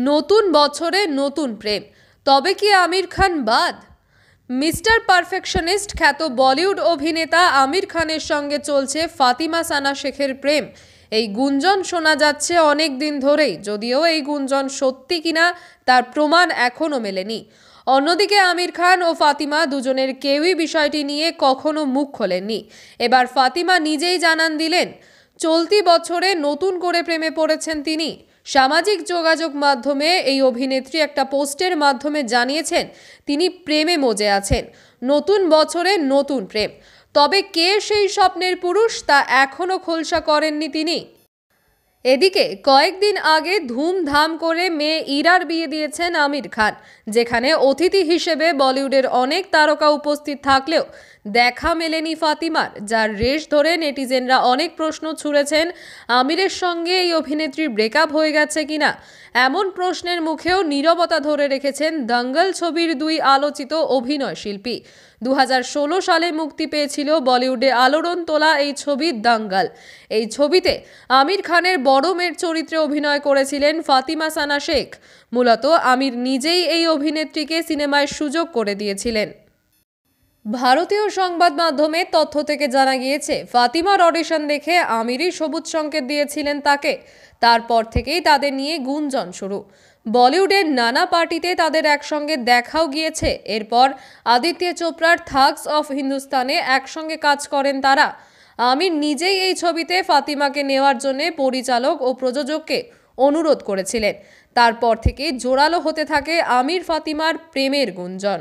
নতুন বছরে নতুন প্রেম, তবে কি আমির খান বাদ? মিস্টার পারফেকশনিস্ট খ্যাত বলিউড অভিনেতা আমির খানের সঙ্গে চলছে ফাতিমা সানা শেখের প্রেম। এই গুঞ্জন শোনা যাচ্ছে অনেক দিন ধরেই, যদিও এই গুঞ্জন সত্যি কিনা তার প্রমাণ এখনও মেলেনি। অন্যদিকে আমির খান ও ফাতিমা দুজনের কেউই বিষয়টি নিয়ে কখনো মুখ খোলেননি। এবার ফাতিমা নিজেই জানান দিলেন, চলতি বছরে নতুন করে প্রেমে পড়েছেন তিনি। সামাজিক যোগাযোগ মাধ্যমে এই অভিনেত্রী একটা পোস্টের মাধ্যমে জানিয়েছেন তিনি প্রেমে মজে আছেন। নতুন বছরে নতুন প্রেম, তবে কে সেই স্বপ্নের পুরুষ তা এখনও খোলসা করেননি তিনি। এদিকে কয়েকদিন আগে ধুমধাম করে মেয়ে ইরার বিয়ে দিয়েছেন আমির খান, যেখানে অতিথি হিসেবে বলিউডের অনেক তারকা উপস্থিত থাকলেও দেখা মেলেনি ফাতিমার, যার রেশ ধরে নেটিজেনরা অনেক প্রশ্ন ছুড়েছেন আমিরের সঙ্গে এই অভিনেত্রীর ব্রেকআপ হয়ে গেছে কিনা। এমন প্রশ্নের মুখেও নীরবতা ধরে রেখেছেন দঙ্গল ছবির দুই আলোচিত অভিনয় শিল্পী। 2016 সালে মুক্তি পেয়েছিল বলিউডে আলোড়ন তোলা এই ছবি দঙ্গল। এই ছবিতে আমির খানের বড় মেয়ের চরিত্রে অভিনয় করেছিলেন ফাতিমা সানা শেখ। মূলত আমির নিজেই এই অভিনেত্রীকে সিনেমায় সুযোগ করে দিয়েছিলেন। ভারতীয় সংবাদ মাধ্যমে তথ্য থেকে জানা গিয়েছে, ফাতিমার অডিশন দেখে আমিরই সবুজ সংকেত দিয়েছিলেন তাকে। তারপর থেকেই তাদের নিয়ে গুঞ্জন শুরু। বলিউডের নানা পার্টিতে তাদের একসঙ্গে দেখাও গিয়েছে। এরপর আদিত্য চোপড়ার থাগস অফ হিন্দুস্তানে একসঙ্গে কাজ করেন তারা। আমির নিজেই এই ছবিতে ফাতিমাকে নেওয়ার জন্য পরিচালক ও প্রযোজককে অনুরোধ করেছিলেন। তারপর থেকে জোরালো হতে থাকে আমির ফাতিমার প্রেমের গুঞ্জন।